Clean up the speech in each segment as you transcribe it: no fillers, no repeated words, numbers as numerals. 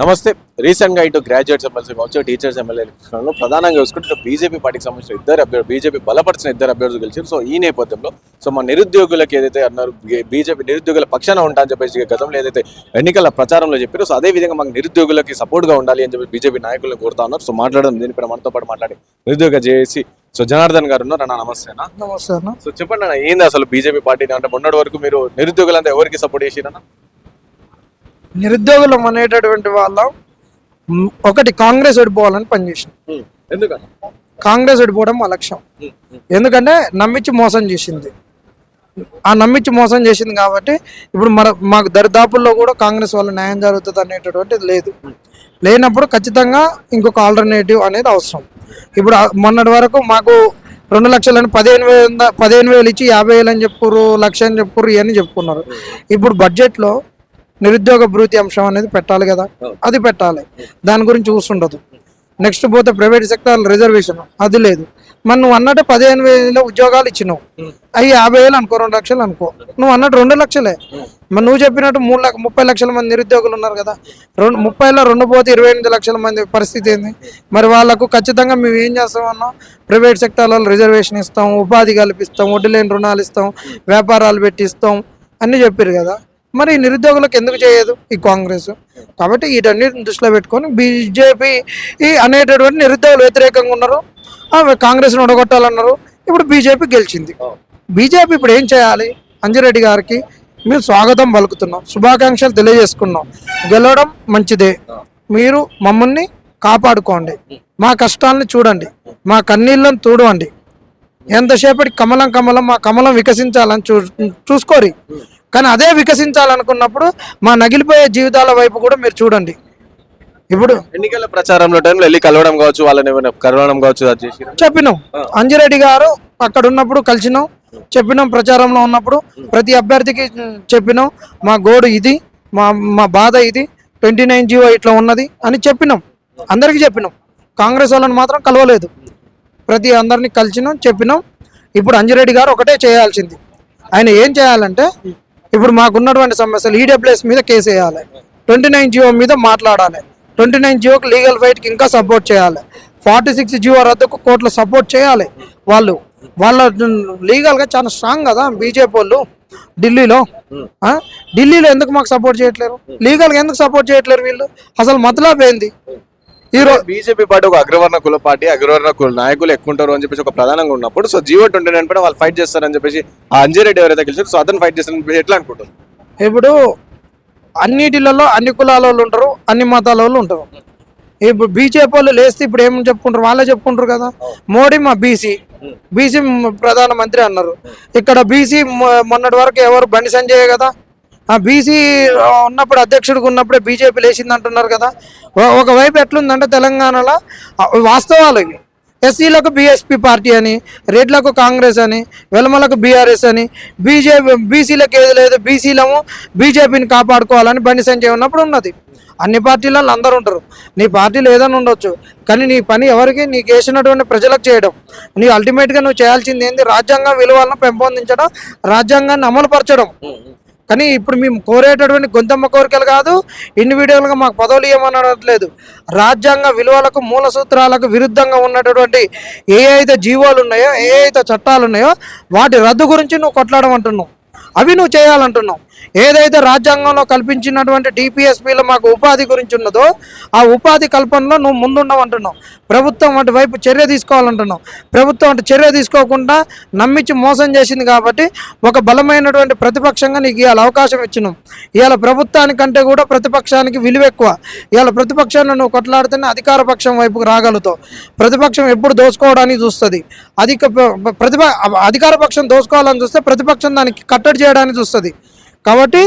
నమస్తే. రీసెంట్గా ఇటు గ్రాడ్యుయేట్స్ ఎమ్మెల్సీ కావచ్చు, టీచర్స్ ఎమ్మెల్యే ఎలక్షన్లో ప్రధానంగా చూసుకుంటే బీజేపీ పార్టీకి సంబంధించిన ఇద్దరు అభ్యర్థులు, బీజేపీ బలపరిచిన ఇద్దరు అభ్యర్థులు గెలిచారు. సో ఈ నేపథ్యంలో మా నిరుద్యోగులకు ఏదైతే అన్నారు, బీజేపీ నిరుద్యోగుల పక్షాన ఉంటా అని చెప్పేసి గతంలో ఏదైతే ఎన్నికల ప్రచారంలో చెప్పారో, సో అదే విధంగా మాకు నిరుద్యోగులకి సపోర్ట్గా ఉండాలి అని చెప్పి బీజేపీ నాయకులను కోరుతా ఉన్నారు. సో మాట్లాడడం దీనిపైన మనతో పాటు మాట్లాడి నిరుద్యోగ జేఏసీ సో జనార్దన్ గారు ఉన్నారు. అన్న నమస్తేనా. నమస్తే అన్న. సో చెప్పండి అన్న, ఏంది అసలు బీజేపీ పార్టీని అంటే మొన్నటి వరకు మీరు నిరుద్యోగులంతా ఎవరికి సపోర్ట్ చేసిరన్న? నిరుద్యోగులం అనేటటువంటి వాళ్ళం ఒకటి కాంగ్రెస్ ఓడిపోవాలని పనిచేసింది. ఎందుకన్నా? కాంగ్రెస్ ఓడిపోవడం మా లక్ష్యం. ఎందుకంటే నమ్మించి మోసం చేసింది. ఆ నమ్మించి మోసం చేసింది కాబట్టి ఇప్పుడు మాకు దరిదాపుల్లో కూడా కాంగ్రెస్ వల్ల న్యాయం జరుగుతుంది అనేటటువంటిది లేదు. లేనప్పుడు ఖచ్చితంగా ఇంకొక ఆల్టర్నేటివ్ అనేది అవసరం. ఇప్పుడు మొన్నటి వరకు మాకు 2 లక్షలని 15,000 ఇచ్చి 50,000 అని చెప్పుర్రు, 1,00,000 అని చెప్పుర్రు, ఇవన్నీ చెప్పుకున్నారు. ఇప్పుడు బడ్జెట్లో నిరుద్యోగ భృతి అంశం అనేది పెట్టాలి కదా, అది పెట్టాలి. దాని గురించి చూస్తుండదు. నెక్స్ట్ పోతే ప్రైవేట్ సెక్టర్ రిజర్వేషన్ అది లేదు. మరి నువ్వు అన్నట్టు 15,000 ఉద్యోగాలు ఇచ్చినావు, అవి 50,000 అనుకో, 2 లక్షలు అనుకో, నువ్వు అన్నట్టు 2 లక్షలే. మరి నువ్వు చెప్పినట్టు 30 లక్షల మంది నిరుద్యోగులు ఉన్నారు కదా, 30లో 2 పోతే 28 లక్షల మంది పరిస్థితి ఏంది? మరి వాళ్ళకు ఖచ్చితంగా మేము ఏం చేస్తామన్నా, ప్రైవేట్ సెక్టార్లో రిజర్వేషన్ ఇస్తాం, ఉపాధి కల్పిస్తాం, వడ్డీ లేని రుణాలు ఇస్తాం, వ్యాపారాలు పెట్టిస్తాం అన్నీ చెప్పారు కదా. మరి నిరుద్యోగులకు ఎందుకు చేయదు ఈ కాంగ్రెస్? కాబట్టి వీటన్నిటిని దృష్టిలో పెట్టుకొని బీజేపీ అనేటటువంటి నిరుద్యోగులు వ్యతిరేకంగా ఉన్నారు. కాంగ్రెస్ను ఓడగొట్టాలన్నారు. ఇప్పుడు బీజేపీ గెలిచింది. బీజేపీ ఇప్పుడు ఏం చేయాలి? అంజిరెడ్డి గారికి మేము స్వాగతం పలుకుతున్నాం, శుభాకాంక్షలు తెలియజేసుకున్నాం. గెలవడం మంచిదే, మీరు మమ్మల్ని కాపాడుకోండి, మా కష్టాలని చూడండి, మా కన్నీళ్ళను తూడవండి. ఎంతసేపటి కమలం మా కమలం వికసించాలని చూసుకోరి. కానీ అదే వికసించాలనుకున్నప్పుడు మా నగిలిపోయే జీవితాల వైపు కూడా మీరు చూడండి. ఇప్పుడు ఎన్నికల ప్రచారంలో టైంలో వెళ్ళి కలవడం కావచ్చు, వాళ్ళని ఏమైనా కలవడం కావచ్చు, అది చేసి చెప్పినాం. అంజిరెడ్డి గారు అక్కడ ఉన్నప్పుడు కలిసినాం, చెప్పినాం. ప్రచారంలో ఉన్నప్పుడు ప్రతి అభ్యర్థికి చెప్పినాం, మా గోడు ఇది, మా బాధ ఇది, 29 జీవో ఇట్లా ఉన్నది అని చెప్పినాం. అందరికీ చెప్పినాం. కాంగ్రెస్ వాళ్ళని మాత్రం కలవలేదు. ప్రతి అందరినీ కలిసినాం, చెప్పినాం. ఇప్పుడు అంజిరెడ్డి గారు ఒకటే చేయాల్సింది. ఆయన ఏం చేయాలంటే, ఇప్పుడు మాకున్నటువంటి సమస్యలు ఈడబ్ల్యూఎస్ మీద కేసు వేయాలి, 29 జీవో మీద మాట్లాడాలి, 29 జీవోకి లీగల్ ఫైట్కి ఇంకా సపోర్ట్ చేయాలి, 46 జీవో రద్దుకు కోర్టులో సపోర్ట్ చేయాలి. వాళ్ళ లీగల్గా చాలా స్ట్రాంగ్ కదా బీజేపీ వాళ్ళు. ఢిల్లీలో ఎందుకు మాకు సపోర్ట్ చేయట్లేరు? లీగల్గా ఎందుకు సపోర్ట్ చేయట్లేరు వీళ్ళు? అసలు మతలబ్ ఏంది? ఈరోజు బీజేపీ పార్టీ ఒక అగ్రవర్ణ కుల పార్టీ, అగ్రవర్ణ కుల నాయకులు ఎక్కువ ఉంటారు అని చెప్పేసి ఒక ప్రధానంగా ఉన్నప్పుడు, సో జీవో 29 పైన వాళ్ళు ఫైట్ చేస్తారని చెప్పేసి ఆ అంజిరెడ్డి ఎవరైతే గెలిచారు, సో అతను ఫైట్ చేస్తారని ఎట్లా అనుకుంటారు? ఇప్పుడు అన్నిటిలలో అన్ని కులాల వాళ్ళు ఉంటారు, అన్ని మతాల వాళ్ళు ఉంటారు. ఇప్పుడు బీజేపీ వాళ్ళు లేస్తే ఇప్పుడు ఏమని చెప్పుకుంటారు? వాళ్ళే చెప్పుకుంటారు కదా, మోడీ మా బీసీ ప్రధానమంత్రి అన్నారు. ఇక్కడ బీసీ మొన్నటి వరకు ఎవరు బండి సంజయ్ కదా, ఆ బీసీ ఉన్నప్పుడు అధ్యక్షుడిగా ఉన్నప్పుడే బీజేపీ లేచింది అంటున్నారు కదా. ఒకవైపు ఎట్లుందంటే తెలంగాణలో వాస్తవాలు ఇవి. ఎస్సీలకు బీఎస్పీ పార్టీ అని, రెడ్లకు కాంగ్రెస్ అని, వెలమలకు బీఆర్ఎస్ అని, బీసీలకు ఏది లేదు, బీసీలము బీజేపీని కాపాడుకోవాలని బండి సంజయ్ ఉన్నప్పుడు ఉన్నది. అన్ని పార్టీలలో అందరూ ఉంటారు. నీ పార్టీలు ఏదైనా ఉండొచ్చు, కానీ నీ పని ఎవరికి? నీకు వేసినటువంటి ప్రజలకు చేయడం. నీ అల్టిమేట్గా నువ్వు చేయాల్సింది ఏంది? రాజ్యాంగం విలువలను పెంపొందించడం, రాజ్యాంగాన్ని అమలుపరచడం. కానీ ఇప్పుడు మేము కోరేటటువంటి గొంతమ్మ కోరికలు కాదు, ఇండివిజువల్గా మాకు పదవులు ఇవ్వమనట్లేదు. రాజ్యాంగ విలువలకు, మూల సూత్రాలకు విరుద్ధంగా ఉన్నటువంటి ఏ అయితే జీవోలు ఉన్నాయో, ఏ అయితే చట్టాలు ఉన్నాయో వాటి రద్దు గురించి నువ్వు కొట్లాడమంటున్నావు. అవి నువ్వు చేయాలంటున్నావు. ఏదైతే రాజ్యాంగంలో కల్పించినటువంటి టీపీఎస్పీలో మాకు ఉపాధి గురించి ఉన్నదో ఆ ఉపాధి కల్పనలో నువ్వు ముందుండవంటున్నావు. ప్రభుత్వం వాటి వైపు చర్య తీసుకోవాలంటున్నావు. ప్రభుత్వం అంటే చర్య తీసుకోకుండా నమ్మించి మోసం చేసింది కాబట్టి ఒక బలమైనటువంటి ప్రతిపక్షంగా నీకు ఇవాళ అవకాశం ఇచ్చినాం. ఇవాళ ప్రప్రభుత్వానికంటే కూడా ప్రతిపక్షానికి విలువ ఎక్కువ. ఇవాళ ప్రతిపక్షాన్ని నువ్వు కొట్లాడితేనే అధికార పక్షం వైపుకు రాగలుగుతావు. ప్రతిపక్షం ఎప్పుడు దోచుకోవడానికి చూస్తుంది. అధికార పక్షం దోచుకోవాలని చూస్తే ప్రతిపక్షం దానికి కట్టడి చేయడానికి చూస్తుంది. కాబట్టి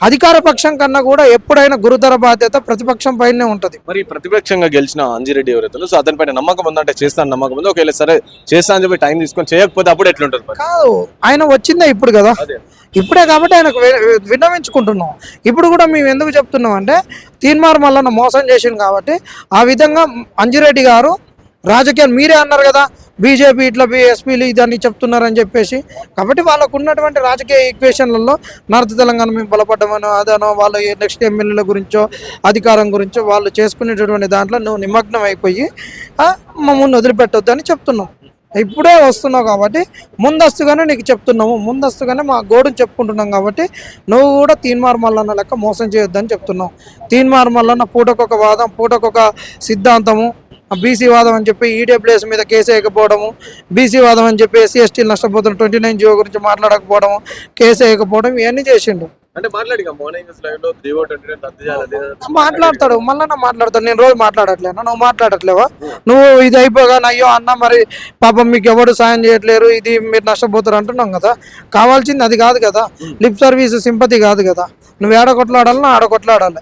అధికార పక్షం కన్నా కూడా ఎప్పుడైనా గురుతర బాధ్యత ప్రతిపక్షం పైనే ఉంటుంది. మరి ప్రతిపక్షంగా గెలిచిన అంజిరెడ్డి ఎవరైతే సో అతని పైన నమ్మకం ఉందంటే, చేస్తాను నమ్మకం ఉంది, ఒకవేళ సరే చేస్తా అని చెప్పి టైం తీసుకొని చేయకపోతే అప్పుడు ఎట్లుంటుంది? కాదు, ఆయన వచ్చిందే ఇప్పుడు కదా, ఇప్పుడే కాబట్టి ఆయనకు విన్నవించుకుంటున్నాం. ఇప్పుడు కూడా మేము ఎందుకు చెప్తున్నాం అంటే, తీన్మార్ మల్లన్న మోసం చేసింది కాబట్టి ఆ విధంగా అంజిరెడ్డి గారు రాజకీయాలు మీరే అన్నారు కదా బీజేపీ ఇట్లా ఎస్పీలు ఇదని చెప్తున్నారని చెప్పేసి. కాబట్టి వాళ్ళకు ఉన్నటువంటి రాజకీయ ఈక్వేషన్లలో నార్త్ తెలంగాణ మేము బలపడ్డమనో అదనో వాళ్ళు నెక్స్ట్ ఎమ్మెల్యేల గురించో అధికారం గురించో వాళ్ళు చేసుకునేటటువంటి దాంట్లో నువ్వు నిమగ్నం అయిపోయి మమ్మల్ని వదిలిపెట్టొద్దని చెప్తున్నాం. ఇప్పుడే వస్తున్నావు కాబట్టి ముందస్తుగానే నీకు చెప్తున్నాము, ముందస్తుగానే మా గోడుని చెప్పుకుంటున్నాం కాబట్టి నువ్వు కూడా తీన్మార్ మల్లన్న లెక్క మోసం చేయొద్దని చెప్తున్నావు. తీన్మార్ మల్లన్న పూటకొక వాదం, పూటకొక సిద్ధాంతము, బీసీ వాదం అని చెప్పి ఈడబ్ల్యూఎస్ మీద కేసు వేయకపోవడము, బీసీ వాదం అని చెప్పి ఎస్సీ ఎస్టీలు నష్టపోతున్న 29 జియో గురించి మాట్లాడకపోవడము, కేసు వేయకపోవడం ఇవన్నీ చేసిండు. అంటే మాట్లాడి మార్నింగ్ లైవ్ లో 3/29 రద్దు చేయాలి మాట్లాడతాడు మళ్ళీ మాట్లాడతాడు. నేను రోజు మాట్లాడట్లేను, నువ్వు మాట్లాడట్లేవా? నువ్వు ఇది అయిపోగా అయ్యో అన్న మరి పాపం మీకు ఎవరు సాయం చేయట్లేరు, ఇది మీరు నష్టపోతారు అంటున్నాం కదా. కావాల్సింది అది కాదు కదా, లిప్ సర్వీస్ సింపతి కాదు కదా. నువ్వు ఏడ కొట్లాడాలన్నా ఆడ కొట్లాడాలి.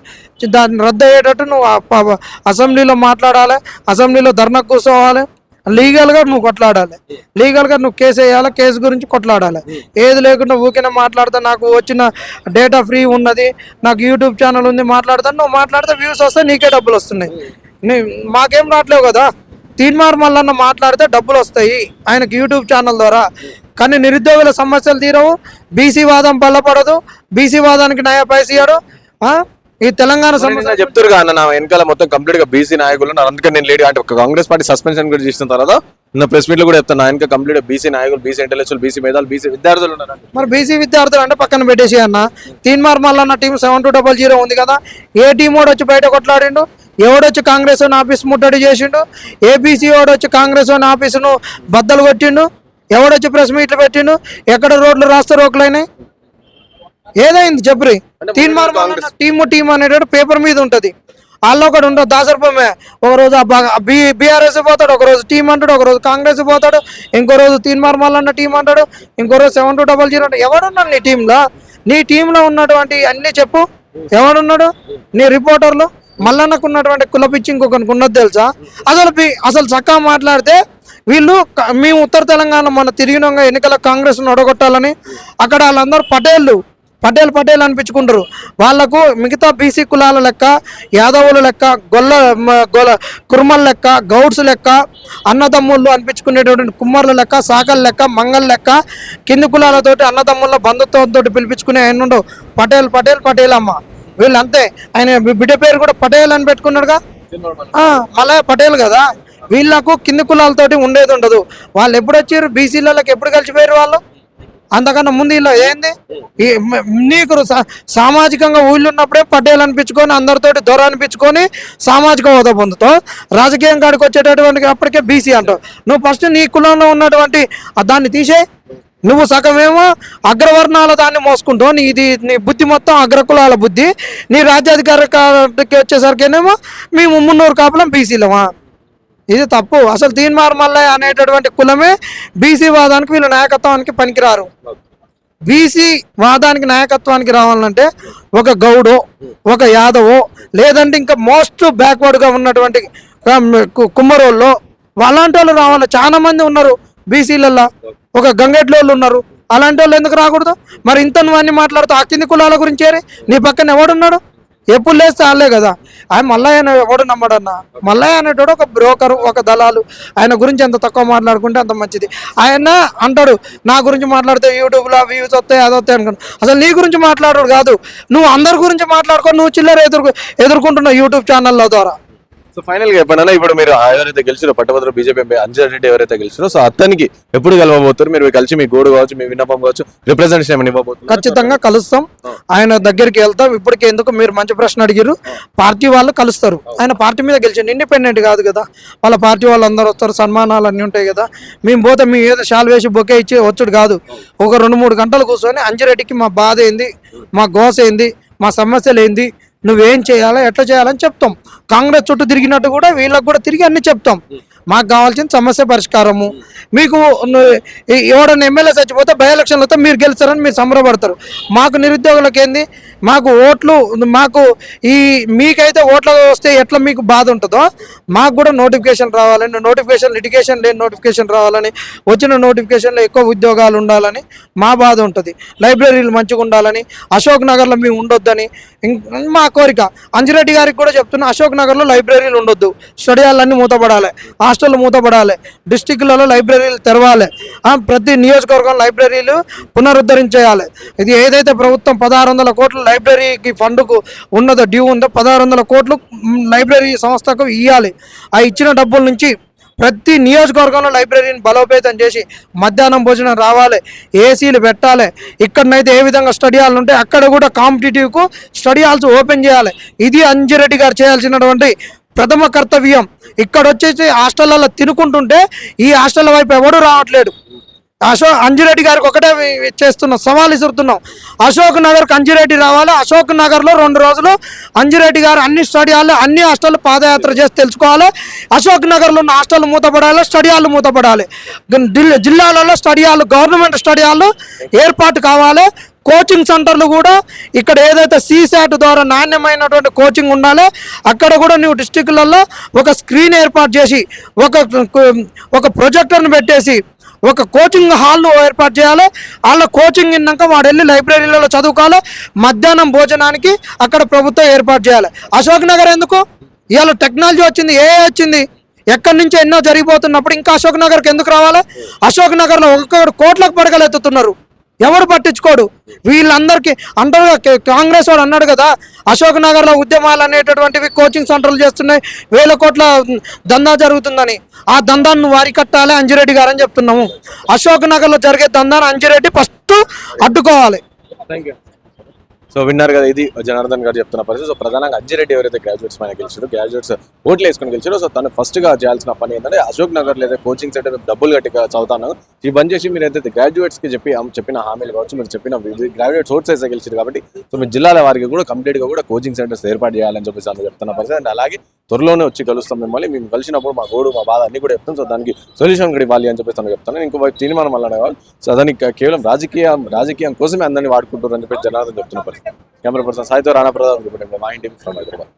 దాన్ని రద్దు అయ్యేటట్టు నువ్వు అసెంబ్లీలో మాట్లాడాలి, అసెంబ్లీలో ధర్నా కూర్చోవాలి, లీగల్గా నువ్వు కొట్లాడాలి, లీగల్గా నువ్వు కేసు వేయాలి, కేసు గురించి కొట్లాడాలి. ఏది లేకుండా ఊరికే మాట్లాడితే నాకు వచ్చిన డేటా ఫ్రీ ఉన్నది, నాకు యూట్యూబ్ ఛానల్ ఉంది మాట్లాడతాను, నువ్వు మాట్లాడితే వ్యూస్ వస్తే నీకే డబ్బులు వస్తున్నాయి. మాకేం రావట్లేవు కదా. తీన్మార్ మల్లన్న మాట్లాడితే డబ్బులు వస్తాయి ఆయనకు యూట్యూబ్ ఛానల్ ద్వారా. కానీ నిరుద్యోగుల సమస్యలు తీరవు, బీసీ వాదం బలపడదు, బీసీ వాదానికి న్యాయ పైసీయడు. ఈ తెలంగాణ సమస్య చెప్తారు కదా నా వెనకాల మొత్తం కంప్లీట్ గా బీసీ నాయకులు ఉన్నారు. అందుకని నేను లేడీ అంటే ఒక కాంగ్రెస్ పార్టీ సస్పెన్షన్ కూడా చేసిన తర్వాత నా ప్రెస్ మీట్ లో కూడా చెప్తాను, ఆయన కంప్లీట్ బీసీ నాయకులు, బీసీ ఇంటెలెక్చువల్, బీసీ మేధాలు, బీసీ విద్యార్థులు ఉన్నారు. మరి బీసీ విద్యార్థులు అంటే పక్కన పెట్టేసి అన్న, తీన్మార్ మల్లన్న టీం 7200 ఉంది కదా, ఏ టీం వాడు వచ్చి బయట కొట్లాడిండు? ఎవడొచ్చి కాంగ్రెస్ ఆఫీస్ ముట్టడి చేసిండు? ఏబీసీ వాడు వచ్చి కాంగ్రెస్ ఆఫీసును బద్దలు కొట్టిండు? ఎవడొచ్చి ప్రెస్ మీట్లు పెట్టిండు? ఎక్కడ రోడ్లు రాస్తా రోడ్లైనాయి? ఏదైంది చెప్పరి? తీన్మార్ మల్లన్న టీం అనేటట్టు పేపర్ మీద ఉంటది, వాళ్ళు ఒకటి ఉండదు దాసరపమే. ఒకరోజు బీఆర్ఎస్ పోతాడు, ఒకరోజు టీం అంటాడు, ఒకరోజు కాంగ్రెస్ పోతాడు, ఇంకో రోజు తీన్మార్ మల్లన్న టీం అంటాడు, ఇంకో రోజు 7200 అంటాడు. ఎవడున్నాడు నీ టీంలో? నీ టీంలో ఉన్నటువంటి అన్ని చెప్పు, ఎవడున్నాడు నీ రిపోర్టర్లు? మల్లన్నకు ఉన్నటువంటి కులపిచ్చి ఇంకొకరికి ఉన్నది తెలుసా? అసలు చక్కగా మాట్లాడితే వీళ్ళు మేము ఉత్తర తెలంగాణ మన తిరిగినంగా ఎన్నికల కాంగ్రెస్ను ఒడగొట్టాలని అక్కడ వాళ్ళందరూ పటేల్ అనిపించుకుంటారు. వాళ్లకు మిగతా బీసీ కులాల లెక్క, యాదవుల లెక్క, గొల్ల కుర్మల లెక్క, గౌడ్స్ లెక్క, అన్నదమ్ముళ్ళు అనిపించుకునేటువంటి కుమ్మర్ల లెక్క, సాకల లెక్క, మంగళ లెక్క, కింది కులాలతోటి అన్నదమ్ముల బంధుత్వంతో పిలిపించుకునే ఆయన ఉండవు. పటేల్ అమ్మ వీళ్ళంతే. ఆయన బిడ్డ పేరు కూడా పటేల్ అని పెట్టుకున్నాడుగా, మళ్ళా పటేల్ కదా. వీళ్ళకు కింది కులాలతోటి ఉండేది ఉండదు. వాళ్ళు ఎప్పుడు వచ్చారు బీసీలకి, ఎప్పుడు కలిసిపోయారు వాళ్ళు? అంతకన్నా ముందు ఇలా ఏంది? నీకు సామాజికంగా ఊళ్ళు ఉన్నప్పుడే పటేల్ అనిపించుకొని అందరితోటి దొర అనిపించుకొని సామాజిక హోదా పొందుతావు. రాజకీయం కాడికి వచ్చేటటువంటి అప్పటికే బీసీ అంటావు. నువ్వు ఫస్ట్ నీ కులంలో ఉన్నటువంటి దాన్ని తీసే. నువ్వు సగమేమో అగ్రవర్ణాల దాన్ని మోసుకుంటావు, నీ బుద్ధి మొత్తం అగ్రకులాల బుద్ధి. నీ రాజ్యాధికారికి వచ్చేసరికేనేమో మేము 300 కాపులం బీసీలమా? ఇది తప్పు. అసలు తీన్మార్ మల్లయ్య అనేటటువంటి కులమే బీసీ వాదానికి వీళ్ళ నాయకత్వానికి పనికిరారు. బీసీ వాదానికి నాయకత్వానికి రావాలంటే ఒక గౌడో, ఒక యాదవో, లేదంటే ఇంకా మోస్ట్ బ్యాక్వర్డ్గా ఉన్నటువంటి కుమ్మరోళ్ళు, అలాంటి వాళ్ళు రావాలి. చాలా మంది ఉన్నారు బీసీలలో, ఒక గంగెట్లోళ్ళు ఉన్నారు. అలాంటి వాళ్ళు ఎందుకు రాకూడదు? మరి ఇంత నువ్వన్నీ మాట్లాడుతూ ఆ కింది కులాల గురించి నీ పక్కన ఎవడున్నాడు? ఎప్పుడు లేస్తే వాళ్ళే కదా. ఆయన మల్లయ్య ఎవడు నమ్మడన్నా? మల్లయ్య అనేటోడు ఒక బ్రోకరు, ఒక దళాలు. ఆయన గురించి ఎంత తక్కువ మాట్లాడుకుంటే అంత మంచిది. ఆయన అంటాడు నా గురించి మాట్లాడితే యూట్యూబ్లో వ్యూస్ వస్తాయి, అది వస్తాయి అనుకున్నాను. అసలు నీ గురించి మాట్లాడు కాదు, నువ్వు అందరి గురించి మాట్లాడుకొని నువ్వు చిల్లర ఎదుర్కొంటున్నావు యూట్యూబ్ ఛానళ్ళ ద్వారా. సో ఫైనల్ గా చెప్పండి, ఇప్పుడు మీరు ఎవరైతే గెలిచారో పట్టభద్రులు బీజేపీ అంజన్ రెడ్డి ఎవరైతే గెలిచారో, సో అతనికి ఎప్పుడు కలవబోతారు? మీరు కలిసి మీ గోడు కావచ్చు, మీ విన్నపం కావచ్చు, రిప్రజెంటేషన్ ఏమైనా ఇవ్వబోతున్నారు? ఖచ్చితంగా కలుస్తాం, ఆయన దగ్గరికి వెళ్తాం. ఇప్పటికే ఎందుకు మీరు మంచి ప్రశ్న అడిగారు. పార్టీ వాళ్ళు కలుస్తారు. ఆయన పార్టీ మీద గెలిచండి, ఇండిపెండెంట్ కాదు కదా. వాళ్ళ పార్టీ వాళ్ళు అందరూ వస్తారు, సన్మానాలు అన్నీ ఉంటాయి కదా. మేము పోతే మీ ఏదో షాల్ వేసి బొకే ఇచ్చి వచ్చుడు కాదు. ఒక 2-3 గంటలు కూర్చొని అంజిరెడ్డికి మా బాధ ఏంది, మా గోస ఏంది, మా సమస్యలు ఏంది, నువ్వేం చేయాలా, ఎట్లా చేయాలని చెప్తాం. కాంగ్రెస్ చుట్టూ తిరిగినట్టు కూడా వీళ్ళకి కూడా తిరిగి అన్ని చెప్తాం. మాకు కావాల్సిన సమస్య పరిష్కారము. మీకు ఎవడన్నా ఎమ్మెల్యే చచ్చిపోతే బై ఎలక్షన్లు వస్తే మీరు గెలుస్తారని మీరు సంబరపడతారు. మాకు నిరుద్యోగులకు ఏంది, మాకు ఓట్లు, మాకు మీకైతే ఓట్లు వస్తే ఎట్లా మీకు బాధ ఉంటుందో మాకు కూడా నోటిఫికేషన్ రావాలని, లిటిగేషన్ లేని నోటిఫికేషన్ రావాలని, వచ్చిన నోటిఫికేషన్లో ఎక్కువ ఉద్యోగాలు ఉండాలని మా బాధ ఉంటుంది. లైబ్రరీలు మంచిగా ఉండాలని, అశోక్ నగర్లో మేము ఉండొద్దని, మా కోరిక. అంజిరెడ్డి గారికి కూడా చెప్తున్నా, అశోక్ నగర్లో లైబ్రరీలు ఉండొద్దు, స్టడీ హాల్లన్నీ మూతపడాలి, హాస్టళ్ళు మూతపడాలి, డిస్టిక్లలో లైబ్రరీలు తెరవాలి, ప్రతి నియోజకవర్గం లైబ్రరీలు పునరుద్ధరించేయాలి. ఇది ఏదైతే ప్రభుత్వం 1600 కోట్ల లైబ్రరీకి ఫండ్కు ఉన్నదో, డ్యూ ఉందో 1600 కోట్లు లైబ్రరీ సంస్థకు ఇవ్వాలి. ఆ ఇచ్చిన డబ్బుల నుంచి ప్రతి నియోజకవర్గంలో లైబ్రరీని బలోపేతం చేసి మధ్యాహ్నం భోజనం రావాలి, ఏసీలు పెట్టాలి. ఇక్కడనైతే ఏ విధంగా స్టడీ హాల్ ఉంటే అక్కడ కూడా కాంపిటేటివ్కు స్టడీ హాల్స్ ఓపెన్ చేయాలి. ఇది అంజిరెడ్డి గారు చేయాల్సినటువంటి ప్రథమ కర్తవ్యం. ఇక్కడ వచ్చేసి హాస్టళ్ళలో తినుకుంటుంటే ఈ హాస్టల్ వైపు ఎవడు రావట్లేదు. అంజిరెడ్డి గారికి ఒకటే చేస్తున్నాం, సవాల్ ఇస్తున్నాం. అశోక్ నగర్కి అంజిరెడ్డి రావాలి. అశోక్ నగర్లో 2 రోజులు అంజిరెడ్డి గారు అన్ని స్టడీ హాల్, అన్ని హాస్టల్ పాదయాత్ర చేసి తెలుసుకోవాలి. అశోక్ నగర్లో ఉన్న హాస్టల్ మూతపడాలి, స్టడీ హాల్ మూతపడాలి. జిల్లాలలో study hall, government study hall ఏర్పాటు కావాలి. కోచింగ్ సెంటర్లు కూడా ఇక్కడ ఏదైతే CSAT ద్వారా నాణ్యమైనటువంటి కోచింగ్ ఉండాలి. అక్కడ కూడా నువ్వు డిస్టిక్లలో ఒక స్క్రీన్ ఏర్పాటు చేసి, ఒక ప్రొజెక్టర్ని పెట్టేసి ఒక కోచింగ్ హాల్ను ఏర్పాటు చేయాలి. వాళ్ళ కోచింగ్ విన్నాక వాడు వెళ్ళి లైబ్రరీలలో చదువుకోవాలి. మధ్యాహ్నం భోజనానికి అక్కడ ప్రభుత్వం ఏర్పాటు చేయాలి. అశోక్ నగర్ ఎందుకు? ఇవాళ టెక్నాలజీ వచ్చింది, ఏ వచ్చింది, ఎక్కడి నుంచి ఎన్నో జరిగిపోతున్నప్పుడు ఇంకా అశోక్ నగర్కి ఎందుకు రావాలి? అశోక్ నగర్లో ఒక్కొక్కడు కోట్లకు పడగలు ఎత్తుతున్నారు, ఎవరు పట్టించుకోడు. వీళ్ళందరికీ అంటారు, కాంగ్రెస్ వాడు అన్నాడు కదా, అశోక్ నగర్లో ఉద్యమాలు అనేటటువంటివి కోచింగ్ సెంటర్లు చేస్తున్నాయి, 1000 కోట్ల దందా జరుగుతుందని. ఆ దందాన్ని వారి కట్టాలి అంజిరెడ్డి గారు అని చెప్తున్నాము. అశోక్ నగర్లో జరిగే దందాన్ని అంజిరెడ్డి ఫస్ట్ అడ్డుకోవాలి. Thank you. సో విన్నారు కదా, ఇది జనార్దన్ గారు చెప్తున్న పరిస్థితి. సో ప్రధానంగా అంజిరెడ్డి ఎవరైతే గ్రాడ్యుయేట్స్ పైన గెలిచారో, గ్రాడ్యుయేట్స్ ఓట్లు వేసుకొని గెలిచారో, సో తను ఫస్ట్గా చేయాల్సిన పని ఏంటంటే అశోక్ నగర్ లేదా కోచింగ్ సెంటర్ డబ్బులు కట్టి చదువుతాను ఈ బంద్ చేసి మీరు అయితే గ్రాడ్యుయేట్స్కి చెప్పిన హామీలు కావచ్చు, మీరు చెప్పిన గ్రాడ్యుయేట్స్ ఓట్స్ వేసే గెలిచారు కాబట్టి సో మీ జిల్లాల వారికి కూడా కంప్లీట్గా కూడా కోచింగ్ సెంటర్స్ ఏర్పాటు చేయాలని చెప్పేసి అందుకు చెప్తున్న పరిస్థితి. అండ్ అలాగే త్వరలోనే వచ్చి కలుస్తాం మిమ్మల్ని, మేము కలిసినప్పుడు మా గోడు మా బాధ అన్ని కూడా చెప్తాం. సో దానికి సొల్యూషన్ కూడా ఇవ్వాలి అని చెప్పేసి తను చెప్తాను. ఇంకో తీర్మానం వల్ల కావాలి. సో దానికి కేవలం రాజకీయం కోసమే అందరినీ వాడుకుంటారు అని చెప్పేసి జనార్దన్ చెప్తున్న పరిస్థితి. కెమెరా పర్సన్ సాయితో రాణా ప్రధాన్ మా ఇంటి ఫ్రమ్ హైదరాబాద్.